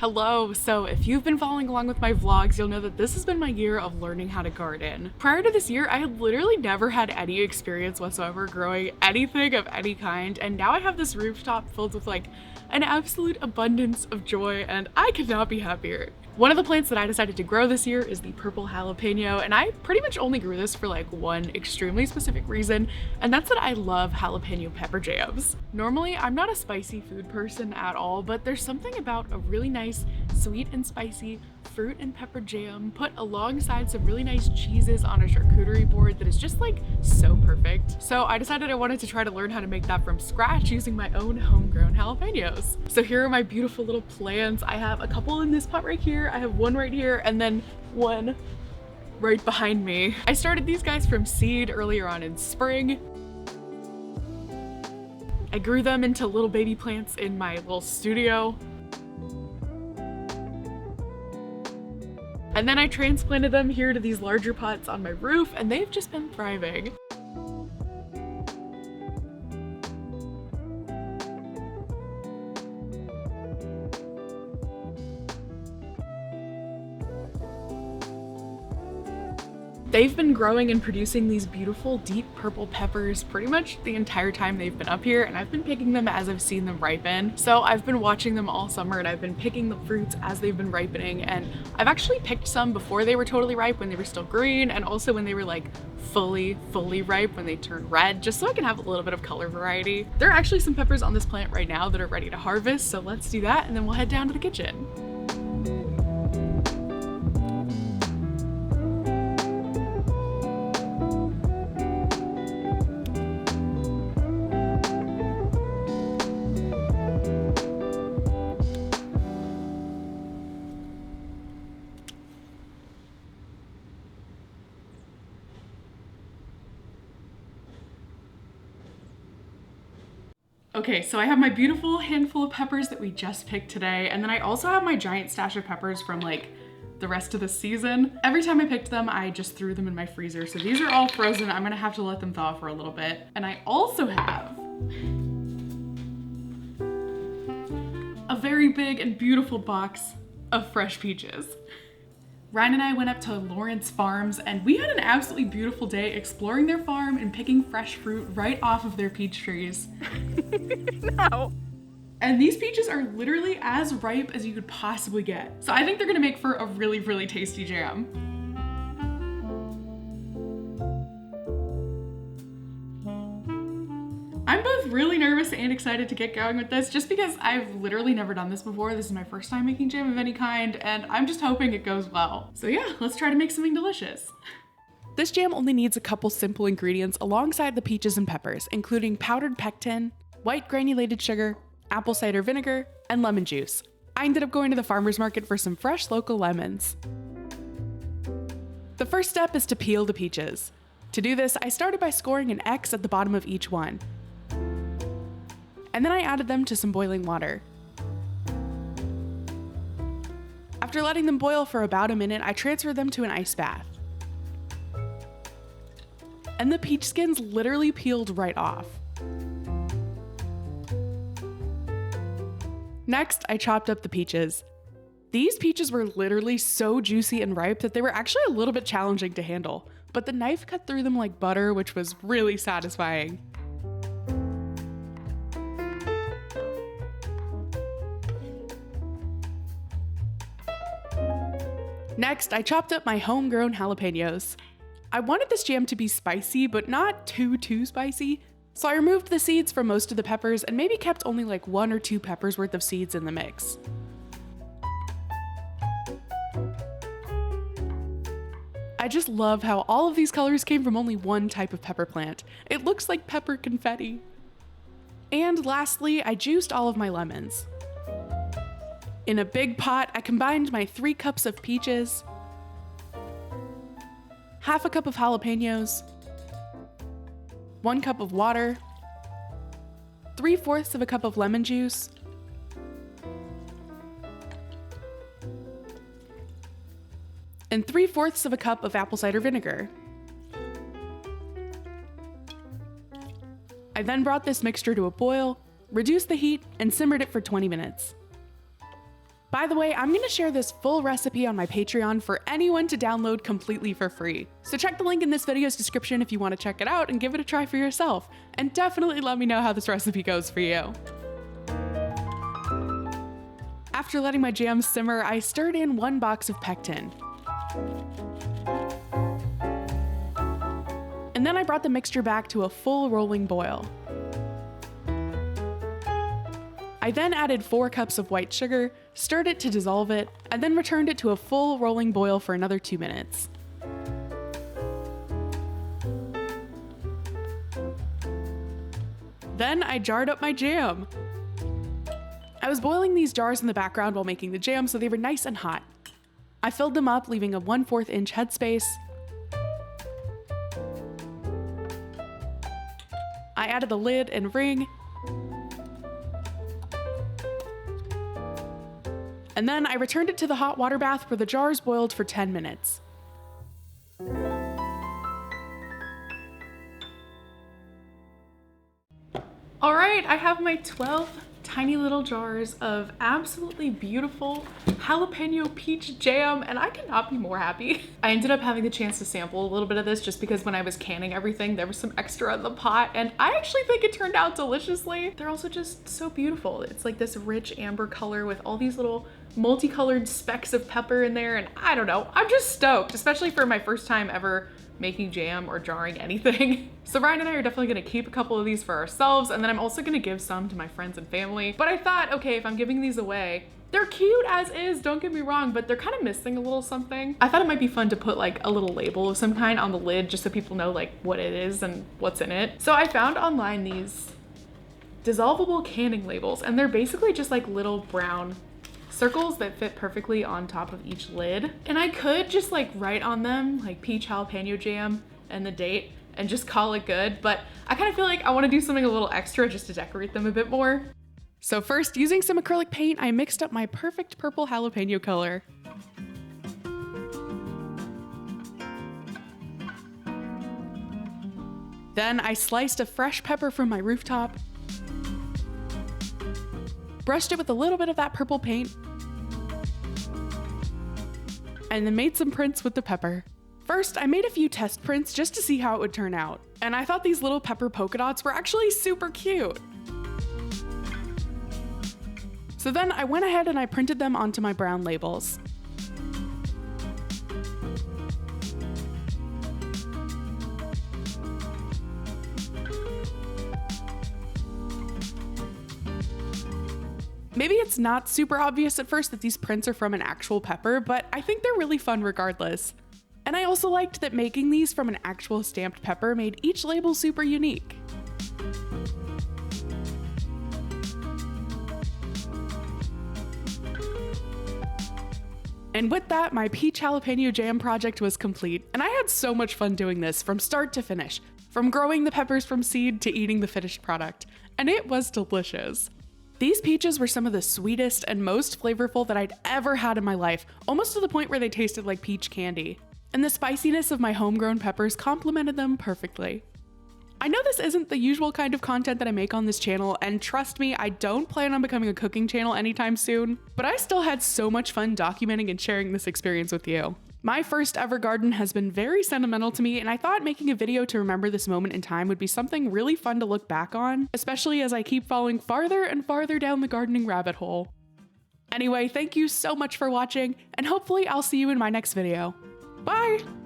Hello! So if you've been following along with my vlogs, you'll know that this has been my year of learning how to garden. Prior to this year, I had literally never had any experience whatsoever growing anything of any kind, and now I have this rooftop filled with like an absolute abundance of joy, and I could not be happier. One of the plants that I decided to grow this year is the purple jalapeno, and I pretty much only grew this for like one extremely specific reason, and that's that I love jalapeno pepper jams. Normally, I'm not a spicy food person at all, but there's something about a really nice sweet and spicy fruit and pepper jam put alongside some really nice cheeses on a charcuterie board that is just like so perfect. So I decided I wanted to try to learn how to make that from scratch using my own homegrown jalapenos. So here are my beautiful little plants. I have a couple in this pot right here, I have one right here, and then one right behind me. I started these guys from seed earlier on in spring. I grew them into little baby plants in my little studio. And then I transplanted them here to these larger pots on my roof, and they've just been thriving. They've been growing and producing these beautiful deep purple peppers pretty much the entire time they've been up here, and I've been picking them as I've seen them ripen. So I've been watching them all summer, and I've been picking the fruits as they've been ripening, and I've actually picked some before they were totally ripe when they were still green, and also when they were like fully ripe when they turned red, just so I can have a little bit of color variety. There are actually some peppers on this plant right now that are ready to harvest, so let's do that and then we'll head down to the kitchen. Okay, so I have my beautiful handful of peppers that we just picked today, and then I also have my giant stash of peppers from like the rest of the season. Every time I picked them, I just threw them in my freezer. So these are all frozen. I'm gonna have to let them thaw for a little bit. And I also have a very big and beautiful box of fresh peaches. Ryan and I went up to Lawrence Farms, and we had an absolutely beautiful day exploring their farm and picking fresh fruit right off of their peach trees. No. And these peaches are literally as ripe as you could possibly get. So I think they're gonna make for a really tasty jam. I'm both really nervous and excited to get going with this just because I've literally never done this before. This is my first time making jam of any kind, and I'm just hoping it goes well. So yeah, let's try to make something delicious. This jam only needs a couple simple ingredients alongside the peaches and peppers, including powdered pectin, white granulated sugar, apple cider vinegar, and lemon juice. I ended up going to the farmer's market for some fresh local lemons. The first step is to peel the peaches. To do this, I started by scoring an X at the bottom of each one. And then I added them to some boiling water. After letting them boil for about a minute, I transferred them to an ice bath. And the peach skins literally peeled right off. Next, I chopped up the peaches. These peaches were literally so juicy and ripe that they were actually a little bit challenging to handle, but the knife cut through them like butter, which was really satisfying. Next, I chopped up my homegrown jalapenos. I wanted this jam to be spicy, but not too spicy, so I removed the seeds from most of the peppers and maybe kept only like 1 or 2 peppers worth of seeds in the mix. I just love how all of these colors came from only one type of pepper plant. It looks like pepper confetti. And lastly, I juiced all of my lemons. In a big pot, I combined my 3 cups of peaches, half a cup of jalapenos, 1 cup of water, 3/4 of a cup of lemon juice, and 3/4 of a cup of apple cider vinegar. I then brought this mixture to a boil, reduced the heat, and simmered it for 20 minutes. By the way, I'm gonna share this full recipe on my Patreon for anyone to download completely for free. So check the link in this video's description if you want to check it out and give it a try for yourself. And definitely let me know how this recipe goes for you. After letting my jam simmer, I stirred in 1 box of pectin. And then I brought the mixture back to a full rolling boil. I then added 4 cups of white sugar, stirred it to dissolve it, and then returned it to a full rolling boil for another 2 minutes. Then I jarred up my jam. I was boiling these jars in the background while making the jam, so they were nice and hot. I filled them up, leaving a 1/4 inch headspace. I added the lid and ring. And then I returned it to the hot water bath where the jars boiled for 10 minutes. All right, I have my 12 tiny little jars of absolutely beautiful jalapeno peach jam, and I could not be more happy. I ended up having the chance to sample a little bit of this just because when I was canning everything, there was some extra in the pot, and I actually think it turned out deliciously. They're also just so beautiful. It's like this rich amber color with all these little multicolored specks of pepper in there, and I don't know, I'm just stoked, especially for my first time ever making jam or jarring anything. So Ryan and I are definitely gonna keep a couple of these for ourselves, and then I'm also gonna give some to my friends and family. But I thought, okay, if I'm giving these away, they're cute as is, don't get me wrong, but they're kind of missing a little something. I thought it might be fun to put like a little label of some kind on the lid just so people know like what it is and what's in it. So I found online these dissolvable canning labels, and they're basically just like little brown circles that fit perfectly on top of each lid. And I could just like write on them like peach jalapeno jam and the date and just call it good, but I kind of feel like I want to do something a little extra just to decorate them a bit more. So first, using some acrylic paint, I mixed up my perfect purple jalapeno color. Then I sliced a fresh pepper from my rooftop, brushed it with a little bit of that purple paint, and then made some prints with the pepper. First, I made a few test prints just to see how it would turn out, and I thought these little pepper polka dots were actually super cute. So then I went ahead and I printed them onto my brown labels. Maybe it's not super obvious at first that these prints are from an actual pepper, but I think they're really fun regardless. And I also liked that making these from an actual stamped pepper made each label super unique. And with that, my peach jalapeno jam project was complete, and I had so much fun doing this from start to finish, from growing the peppers from seed to eating the finished product, and it was delicious. These peaches were some of the sweetest and most flavorful that I'd ever had in my life, almost to the point where they tasted like peach candy. And the spiciness of my homegrown peppers complemented them perfectly. I know this isn't the usual kind of content that I make on this channel, and trust me, I don't plan on becoming a cooking channel anytime soon, but I still had so much fun documenting and sharing this experience with you. My first ever garden has been very sentimental to me, and I thought making a video to remember this moment in time would be something really fun to look back on, especially as I keep falling farther and farther down the gardening rabbit hole. Anyway, thank you so much for watching, and hopefully I'll see you in my next video. Bye!